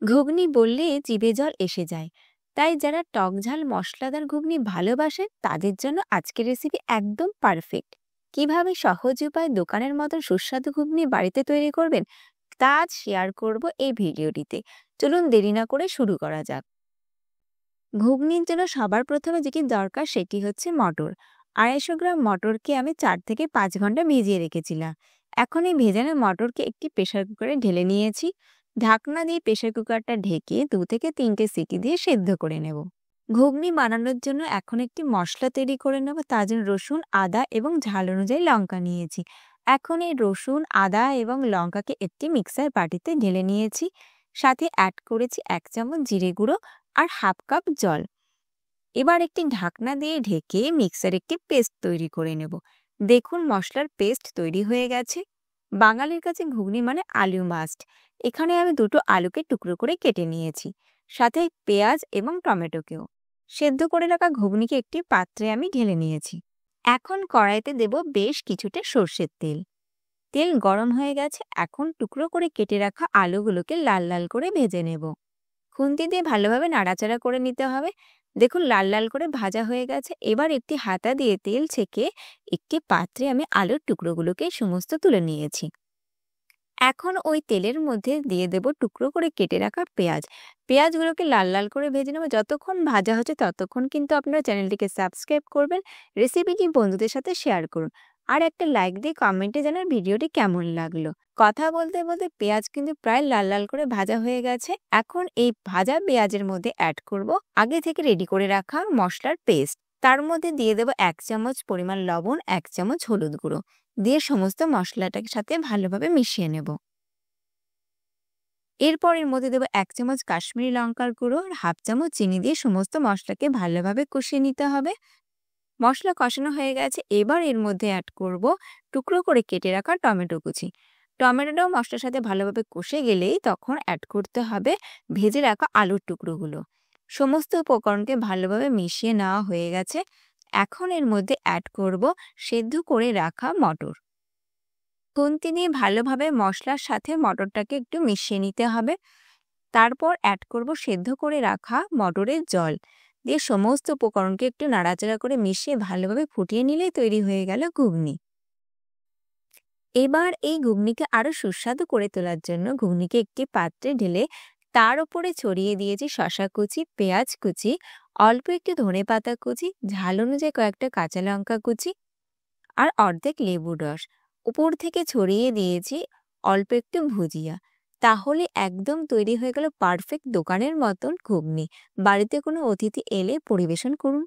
ঘুগনি বললে জিভে জল এসে যায়। তাই যারা টক ঝাল মশলাদার ঘুগনি ভালোবাসেন তাদের জন্য আজকের রেসিপি একদম পারফেক্ট। কিভাবে সহজ উপায়ে দোকানের মতন সুস্বাদু ঘুগনি বাড়িতে তৈরি করবেন তা আজ শেয়ার করব এই ভিডিওটিতে। চলুন দেরি না করে শুরু করা যাক। ঘুগনির জন্য সবার প্রথমে যেটি দরকার সেটি হচ্ছে মটর। 250 গ্রাম মটরকে আমি 4 থেকে 5 ঘন্টা ভিজিয়ে রেখেছিলাম। এখন এই ভেজানো মটরকে একটি প্রেসার কুকারে ঢেলে নিয়েছি। ঢাকনা দিয়ে প্রেসার কুকারটা ঢেকে 2 থেকে 3টে সিটি দিয়ে সেদ্ধ করে নেব। ঘুগনি বানানোর জন্য এখন একটি মশলা তৈরি করে নেব। তার জন্য রসুন, আদা এবং ঝাল অনুযায়ী লঙ্কা নিয়েছি। এখন এই রসুন, আদা এবং লঙ্কাকে একটি মিক্সার বাটিতে ঢেলে নিয়েছি। সাথে অ্যাড করেছি 1 চামচ জিরে গুঁড়ো আর হাফ কাপ জল। এবার একটি ঢাকনা দিয়ে ঢেকে মিক্সার একটি পেস্ট তৈরি করে নেব। দেখুন মশলার পেস্ট তৈরি হয়ে গেছে। বাঙালির কাছে ঘুগনি মানে আলু মাস্ট। এখানে আমি 2টো আলুকে টুকরো করে কেটে নিয়েছি, সাথে পেঁয়াজ এবং টমেটোকেও। সেদ্ধ করে রাখা ঘুগনিকে একটি পাত্রে আমি ঢেলে নিয়েছি। এখন কড়াইতে দেব বেশ কিছুটা সর্ষের তেল। তেল গরম হয়ে গেছে। এখন টুকরো করে কেটে রাখা আলুগুলোকে লাল লাল করে ভেজে নেব। খুন্তি দিয়ে ভালোভাবে নাড়াচাড়া করে নিতে হবে। দেখুন লাল লাল করে ভাজা হয়ে গেছে। এবার একটি হাতা দিয়ে তেল ছেঁকে একটি পাত্রে আমি আলুর টুকরোগুলোকে সমস্ত তুলে নিয়েছি। এখন ওই তেলের মধ্যে দিয়ে দেব টুকরো করে কেটে রাখা পেঁয়াজ। পেঁয়াজগুলোকে লাল লাল করে ভেজে নেব। যতক্ষণ ভাজা হচ্ছে ততক্ষণ কিন্তু আপনারা চ্যানেলটিকে সাবস্ক্রাইব করবেন, রেসিপিটি বন্ধুদের সাথে শেয়ার করুন। আর একটা লাইক দিয়ে কমেন্টে জানান ভিডিওটি কেমন লাগলো। কথা বলতে বলতে পেঁয়াজ কিন্তু প্রায় লাল লাল করে ভাজা হয়ে গেছে। এখন এই ভাজা পেঁয়াজের মধ্যে অ্যাড করব আগে থেকে রেডি করে রাখা মশলার পেস্ট। তার মধ্যে দিয়ে দেব 1 চামচ পরিমাণ লবণ, 1 চামচ হলুদ গুঁড়ো দিয়ে সমস্ত মশলাটার সাথে ভালোভাবে মিশিয়ে নেব। এরপর এর মধ্যে দেব 1 চামচ কাশ্মীরি লঙ্কার গুঁড়ো আর হাফ চামচ চিনি দিয়ে সমস্ত মশলাকে ভালোভাবে কষিয়ে নিতে হবে। মশলা কষানো হয়ে গেছে। এবার এর মধ্যে অ্যাড করব টুকরো করে কেটে রাখা টমেটো কুচি। টমেটোটাও মশলার সাথে ভালোভাবে কষে গেলেই তখন অ্যাড করতে হবে ভেজে রাখা আলুর টুকরোগুলো। সমস্ত উপকরণকে ভালোভাবে মিশিয়ে নেওয়া হয়ে গেছে। এখন এর মধ্যে অ্যাড করব সেদ্ধ করে রাখা মটর। খুন্তি দিয়ে ভালোভাবে মশলার সাথে মটরটাকে একটু মিশিয়ে নিতে হবে। তারপর অ্যাড করব সেদ্ধ করে রাখা মটরের জল দিয়ে সমস্ত উপকরণকে একটু নাড়াচাড়া করে মিশিয়ে ভালোভাবে ফুটিয়ে নিলেই তৈরি হয়ে গেল ঘুগনি। এবার এই ঘুগনিকে আরো সুস্বাদু করে তোলার জন্য ঘুগনিকে একটি পাত্রে ঢেলে তার উপরে ছড়িয়ে দিয়েছি শসা কুচি, পেঁয়াজ কুচি, অল্প একটু ধনেপাতা কুচি, ঝাল অনুযায়ী কয়েকটা কাঁচা লঙ্কা কুচি আর অর্ধেক লেবুর রস। উপর থেকে ছড়িয়ে দিয়েছি অল্প একটু ভুজিয়া। তাহলে একদম তৈরি হয়ে গেল পারফেক্ট দোকানের মতন ঘুগনি। বাড়িতে কোনো অতিথি এলে পরিবেশন করুন।